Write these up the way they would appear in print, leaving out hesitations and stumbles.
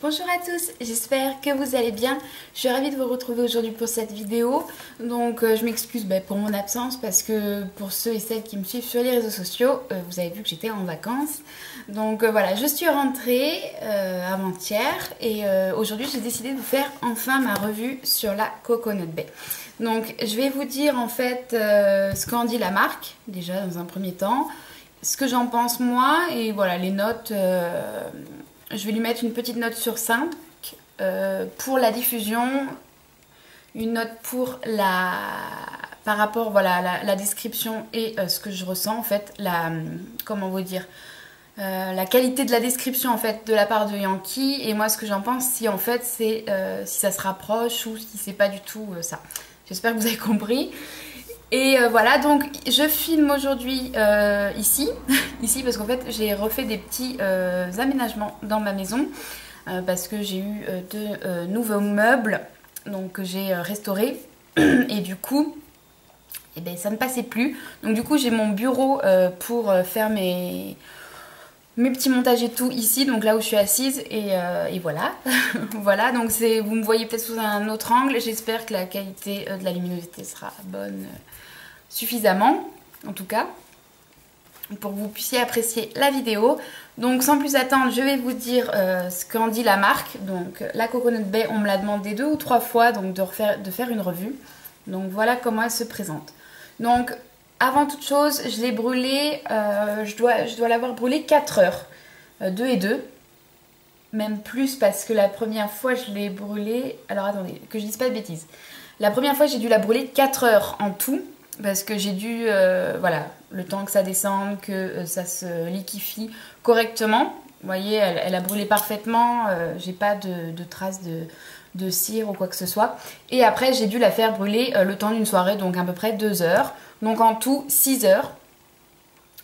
Bonjour à tous, j'espère que vous allez bien. Je suis ravie de vous retrouver aujourd'hui pour cette vidéo. Donc je m'excuse pour mon absence parce que pour ceux et celles qui me suivent sur les réseaux sociaux, vous avez vu que j'étais en vacances. Donc voilà, je suis rentrée avant-hier et aujourd'hui j'ai décidé de vous faire enfin ma revue sur la Coconut Bay. Donc je vais vous dire en fait ce qu'en dit la marque, déjà dans un premier temps, ce que j'en pense moi et voilà les notes. Je vais lui mettre une petite note sur 5 pour la diffusion, une note pour la par rapport voilà la description et ce que je ressens en fait comment vous dire la qualité de la description en fait de la part de Yankee et moi ce que j'en pense si en fait c'est si ça se rapproche ou si c'est pas du tout ça. J'espère que vous avez compris. Et voilà, donc je filme aujourd'hui ici parce qu'en fait j'ai refait des petits aménagements dans ma maison parce que j'ai eu de nouveaux meubles donc que j'ai restaurés et du coup ça ne passait plus. Donc du coup j'ai mon bureau pour faire mes petits montages et tout ici, donc là où je suis assise et voilà. Voilà, donc vous me voyez peut-être sous un autre angle, j'espère que la qualité de la luminosité sera bonne suffisamment en tout cas pour que vous puissiez apprécier la vidéo. Donc sans plus attendre, je vais vous dire ce qu'en dit la marque. Donc la Coconut Bay, on me l'a demandé 2 ou 3 fois donc de faire une revue. Donc voilà comment elle se présente. Donc avant toute chose, je l'ai brûlée, je dois l'avoir brûlée 4 heures, 2 et 2, même plus parce que la première fois je l'ai brûlée, alors attendez, que je dise pas de bêtises. La première fois j'ai dû la brûler 4 heures en tout, parce que j'ai dû, voilà, le temps que ça descende, que ça se liquéfie correctement. Vous voyez, elle a brûlé parfaitement, j'ai pas de traces de cire ou quoi que ce soit. Et après, j'ai dû la faire brûler le temps d'une soirée, donc à peu près 2 heures. Donc en tout, 6 heures.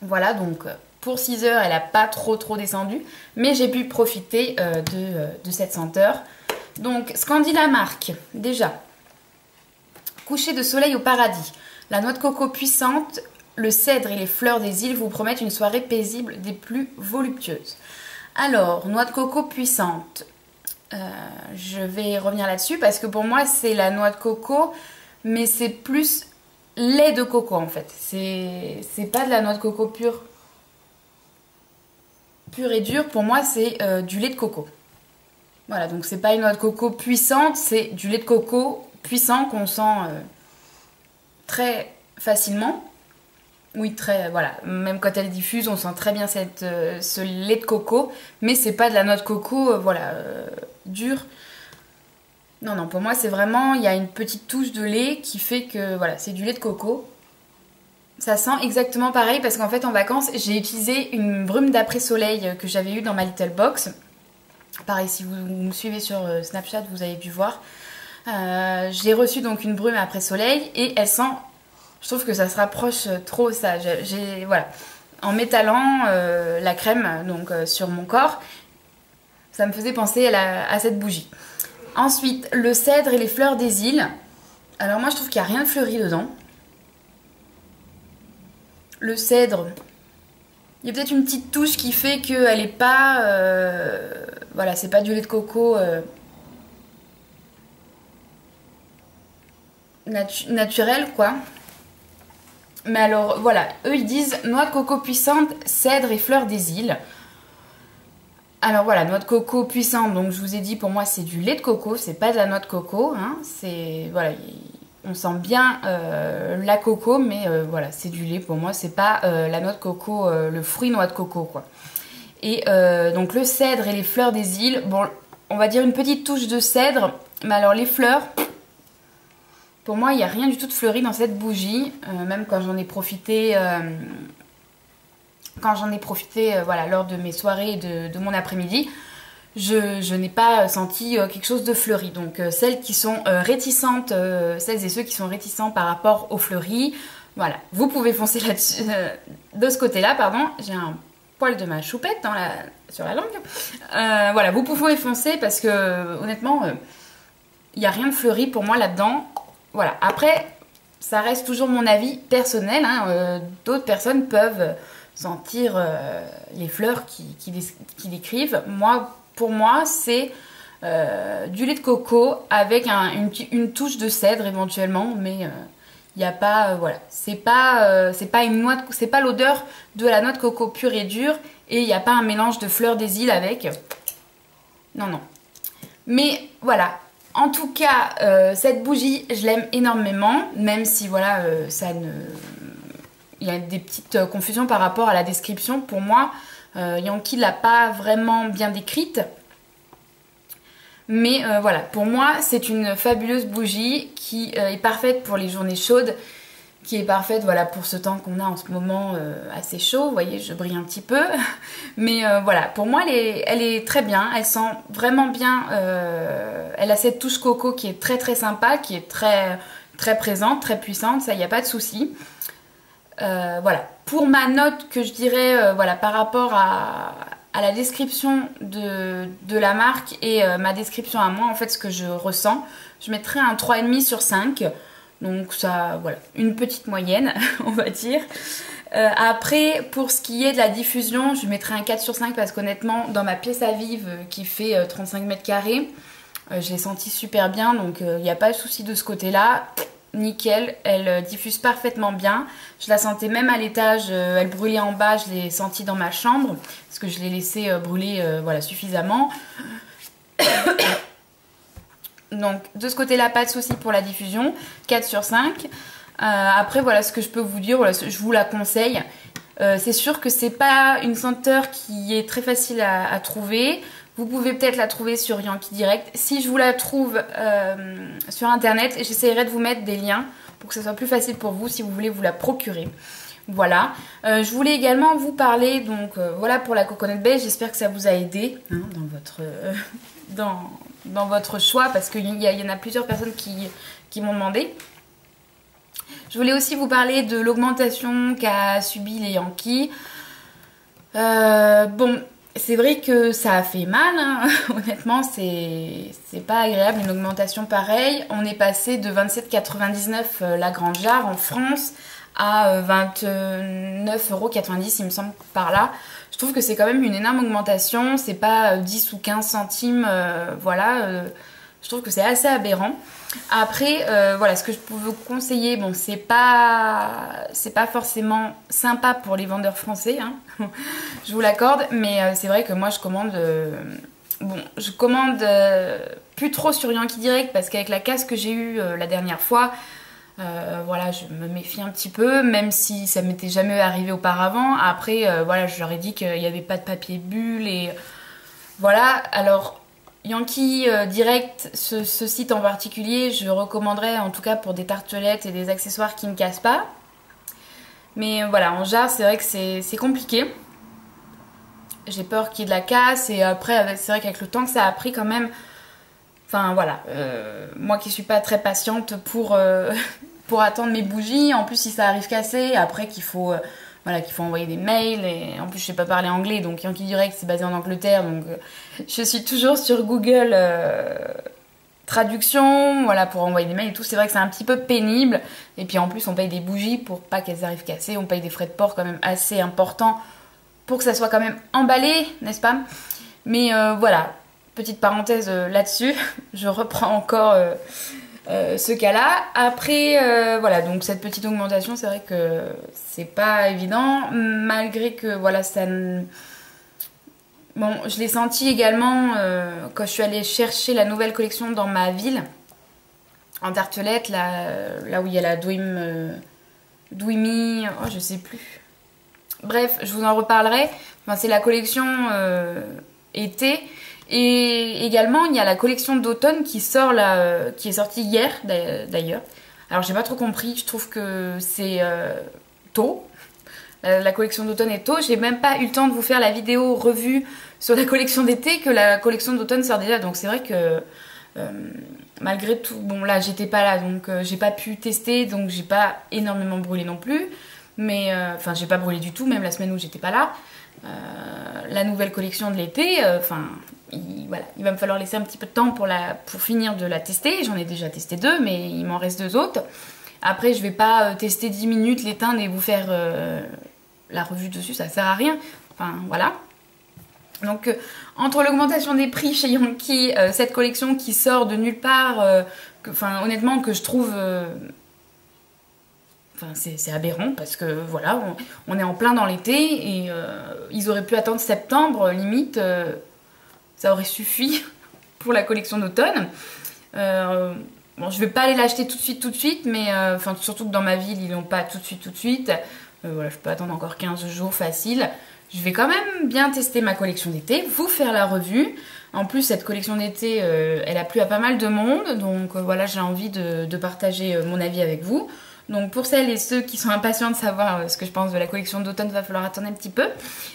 Voilà, donc pour 6 heures, elle n'a pas trop descendu, mais j'ai pu profiter de cette senteur. Donc, ce qu'en dit la marque, déjà, coucher de soleil au paradis. La noix de coco puissante, le cèdre et les fleurs des îles vous promettent une soirée paisible des plus voluptueuses. Alors, noix de coco puissante. Je vais revenir là-dessus parce que pour moi, c'est la noix de coco, mais c'est plus lait de coco en fait. C'est pas de la noix de coco pure et dure. Pour moi, c'est du lait de coco. Voilà, donc c'est pas une noix de coco puissante, c'est du lait de coco puissant qu'on sent très facilement. Oui, très, voilà. Même quand elle diffuse, on sent très bien ce lait de coco. Mais c'est pas de la noix de coco, voilà, dure. Non, pour moi, c'est vraiment... Il y a une petite touche de lait qui fait que, voilà, c'est du lait de coco. Ça sent exactement pareil parce qu'en fait, en vacances, j'ai utilisé une brume d'après-soleil que j'avais eue dans ma Little Box. Pareil, si vous me suivez sur Snapchat, vous avez pu voir. J'ai reçu donc une brume après soleil et elle sent, je trouve que ça se rapproche trop ça. Voilà, en m'étalant la crème donc sur mon corps, ça me faisait penser à cette bougie. Ensuite, le cèdre et les fleurs des îles. Alors moi je trouve qu'il n'y a rien de fleuri dedans. Le cèdre, il y a peut-être une petite touche qui fait qu'elle n'est pas, voilà, c'est pas du lait de coco. Naturel quoi. Mais alors voilà, eux ils disent noix de coco puissante, cèdre et fleurs des îles. Alors voilà, noix de coco puissante, donc je vous ai dit pour moi c'est du lait de coco, c'est pas de la noix de coco, hein. C'est voilà, on sent bien la coco, mais voilà, c'est du lait pour moi, c'est pas la noix de coco, le fruit noix de coco quoi. Et donc le cèdre et les fleurs des îles, bon, on va dire une petite touche de cèdre, mais alors les fleurs. Pour moi, il n'y a rien du tout de fleuri dans cette bougie, même quand j'en ai profité, voilà, lors de mes soirées et de mon après-midi, je n'ai pas senti quelque chose de fleuri. Donc celles qui sont réticentes, celles et ceux qui sont réticents par rapport au fleuri, voilà, vous pouvez foncer là-dessus, de ce côté-là, pardon, j'ai un poil de ma choupette sur la langue. Voilà, vous pouvez foncer parce que honnêtement, il n'y a rien de fleuri pour moi là-dedans. Voilà, après, ça reste toujours mon avis personnel, hein. D'autres personnes peuvent sentir les fleurs qui décrivent. Moi, pour moi, c'est du lait de coco avec une touche de cèdre éventuellement, mais il n'y a pas, voilà, c'est pas une noix, c'est pas l'odeur de la noix de coco pure et dure, et il n'y a pas un mélange de fleurs des îles avec. Non, non. Mais voilà, en tout cas, cette bougie, je l'aime énormément, même si voilà, il y a des petites confusions par rapport à la description. Pour moi, Yankee l'a pas vraiment bien décrite. Mais voilà, pour moi, c'est une fabuleuse bougie qui est parfaite pour les journées chaudes, qui est parfaite voilà, pour ce temps qu'on a en ce moment assez chaud. Vous voyez, je brille un petit peu. Mais voilà, pour moi, elle est très bien. Elle sent vraiment bien. Elle a cette touche coco qui est très très sympa, qui est très, très présente, très puissante. Ça, il n'y a pas de souci. Voilà, pour ma note que je dirais voilà, par rapport à la description de la marque et ma description à moi, en fait ce que je ressens, je mettrais un 3,5 sur 5. Donc ça, voilà, une petite moyenne, on va dire. Après, pour ce qui est de la diffusion, je mettrais un 4 sur 5 parce qu'honnêtement, dans ma pièce à vivre qui fait 35 mètres carrés, je l'ai senti super bien, donc il n'y a pas de souci de ce côté-là. Nickel, elle diffuse parfaitement bien. Je la sentais même à l'étage, elle brûlait en bas, je l'ai sentie dans ma chambre parce que je l'ai laissé brûler voilà, suffisamment. Donc de ce côté-là, pas de souci pour la diffusion, 4 sur 5. Après voilà ce que je peux vous dire, voilà, je vous la conseille. C'est sûr que c'est pas une senteur qui est très facile à trouver. Vous pouvez peut-être la trouver sur Yankee Direct. Si je vous la trouve sur internet, j'essaierai de vous mettre des liens pour que ce soit plus facile pour vous si vous voulez vous la procurer. Voilà. Je voulais également vous parler, donc voilà pour la Coconut Bay. J'espère que ça vous a aidé hein, dans votre choix parce qu'il y en a plusieurs personnes qui m'ont demandé. Je voulais aussi vous parler de l'augmentation qu'a subi les Yankees. Bon, c'est vrai que ça a fait mal, hein. Honnêtement, c'est pas agréable une augmentation pareille. On est passé de 27,99 la grande jarre en France à 29,90 € il me semble par là. Je trouve que c'est quand même une énorme augmentation, c'est pas 10 ou 15 centimes, voilà. Je trouve que c'est assez aberrant. Après, voilà, ce que je peux vous conseiller, bon, c'est pas forcément sympa pour les vendeurs français, hein, je vous l'accorde, mais c'est vrai que moi je commande, bon, je commande plus trop sur Yankee Direct parce qu'avec la casse que j'ai eue la dernière fois, voilà, je me méfie un petit peu, même si ça m'était jamais arrivé auparavant. Après, voilà, je leur ai dit qu'il n'y avait pas de papier bulle et voilà, alors Yankee Direct, ce site en particulier, je recommanderais en tout cas pour des tartelettes et des accessoires qui ne cassent pas. Mais voilà, en jarre, c'est vrai que c'est compliqué. J'ai peur qu'il y ait de la casse et après, c'est vrai qu'avec le temps que ça a pris quand même... Enfin voilà, moi qui suis pas très patiente pour attendre mes bougies, en plus si ça arrive cassé, après qu'il faut... Voilà, qu'il faut envoyer des mails et en plus je sais pas parler anglais donc Yankee Direct c'est basé en Angleterre donc je suis toujours sur Google Traduction voilà, pour envoyer des mails et tout. C'est vrai que c'est un petit peu pénible et puis en plus on paye des bougies pour pas qu'elles arrivent cassées, on paye des frais de port quand même assez importants pour que ça soit quand même emballé, n'est-ce pas? Mais voilà, petite parenthèse là-dessus, je reprends encore ce cas-là. Après, voilà, donc cette petite augmentation, c'est vrai que c'est pas évident, malgré que, voilà, ça... Bon, je l'ai senti également quand je suis allée chercher la nouvelle collection dans ma ville, en tartelette, là où il y a la Dwimi, oh, je sais plus. Bref, je vous en reparlerai. Enfin, c'est la collection été. Et également, il y a la collection d'automne qui sort là, qui est sortie hier d'ailleurs. Alors, j'ai pas trop compris. Je trouve que c'est tôt. La collection d'automne est tôt. J'ai même pas eu le temps de vous faire la vidéo revue sur la collection d'été que la collection d'automne sort déjà. Donc, c'est vrai que malgré tout, bon là, j'étais pas là, donc j'ai pas pu tester, donc j'ai pas énormément brûlé non plus. Mais enfin, j'ai pas brûlé du tout, même la semaine où j'étais pas là. La nouvelle collection de l'été, enfin. Voilà, il va me falloir laisser un petit peu de temps pour finir de la tester. J'en ai déjà testé 2, mais il m'en reste 2 autres. Après, je vais pas tester 10 minutes, l'éteindre et vous faire la revue dessus, ça sert à rien. Enfin, voilà. Donc, entre l'augmentation des prix chez Yankee, cette collection qui sort de nulle part, honnêtement que je trouve... c'est aberrant parce que voilà, on est en plein dans l'été et ils auraient pu attendre septembre, limite, ça aurait suffi pour la collection d'automne. Bon, je vais pas aller l'acheter tout de suite, mais surtout que dans ma ville, ils l'ont pas tout de suite. Voilà, je peux attendre encore 15 jours facile. Je vais quand même bien tester ma collection d'été, vous faire la revue. En plus, cette collection d'été, elle a plu à pas mal de monde, donc voilà, j'ai envie de partager mon avis avec vous. Donc pour celles et ceux qui sont impatients de savoir ce que je pense de la collection d'automne, il va falloir attendre un petit peu,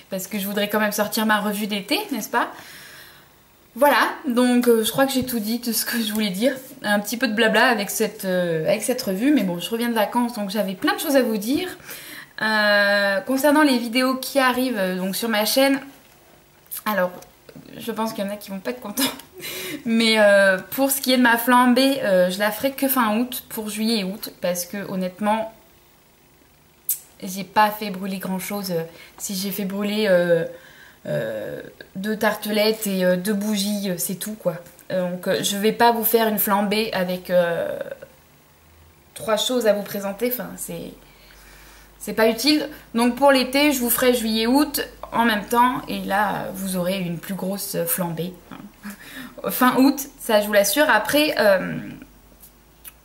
parce que je voudrais quand même sortir ma revue d'été, n'est-ce pas? Voilà, donc je crois que j'ai tout dit de ce que je voulais dire. Un petit peu de blabla avec cette revue, mais bon, je reviens de vacances, donc j'avais plein de choses à vous dire. Concernant les vidéos qui arrivent donc sur ma chaîne, alors je pense qu'il y en a qui vont pas être contents, mais pour ce qui est de ma flambée, je la ferai que fin août, pour juillet et août, parce que honnêtement, j'ai pas fait brûler grand chose. Si j'ai fait brûler 2 tartelettes et 2 bougies, c'est tout quoi. Donc je vais pas vous faire une flambée avec 3 choses à vous présenter, c'est pas utile. Donc pour l'été, je vous ferai juillet-août en même temps. Et là, vous aurez une plus grosse flambée. Fin août, ça je vous l'assure. Après,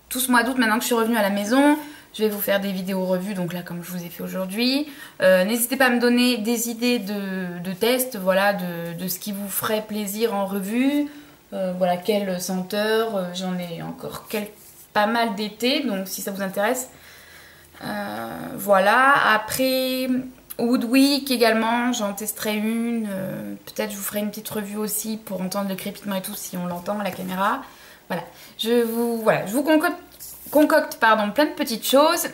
tout ce mois d'août, maintenant que je suis revenue à la maison, je vais vous faire des vidéos revues. Donc là, comme je vous ai fait aujourd'hui. N'hésitez pas à me donner des idées de tests. Voilà, de ce qui vous ferait plaisir en revue. Voilà, quelle senteur. J'en ai encore pas mal d'été. Donc si ça vous intéresse... voilà, après Wood Week également, j'en testerai une, peut-être je vous ferai une petite revue aussi pour entendre le crépitement et tout si on l'entend à la caméra. Voilà, je vous concocte plein de petites choses.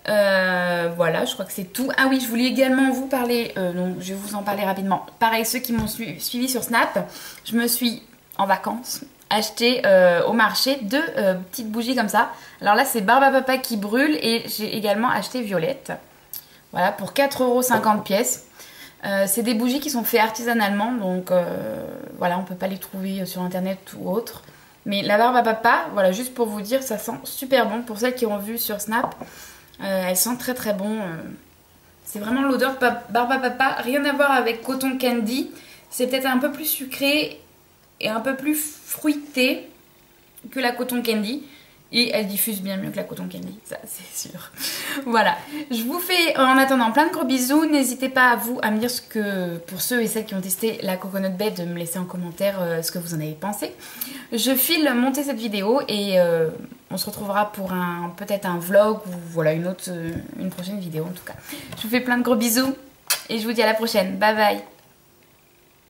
Voilà, je crois que c'est tout. Ah oui, je voulais également vous parler, donc je vais vous en parler rapidement. Pareil, ceux qui m'ont suivi sur Snap, je me suis en vacances acheté au marché 2 petites bougies comme ça. Alors là c'est Barbe à Papa qui brûle et j'ai également acheté Violette. Voilà, pour 4,50 € pièce. C'est des bougies qui sont faites artisanalement, donc voilà, on peut pas les trouver sur internet ou autre. Mais la Barbe à Papa, voilà, juste pour vous dire, ça sent super bon. Pour celles qui ont vu sur Snap, elles sentent très bon. C'est vraiment l'odeur Barbe à Papa, rien à voir avec Cotton Candy. C'est peut-être un peu plus sucré et un peu plus fruitée que la Cotton Candy. Et elle diffuse bien mieux que la Cotton Candy, ça c'est sûr. Voilà, je vous fais en attendant plein de gros bisous. N'hésitez pas à me dire ce que, pour ceux et celles qui ont testé la Coconut Bed, de me laisser en commentaire ce que vous en avez pensé. Je file monter cette vidéo et on se retrouvera pour peut-être un vlog ou voilà une prochaine vidéo en tout cas. Je vous fais plein de gros bisous et je vous dis à la prochaine. Bye bye.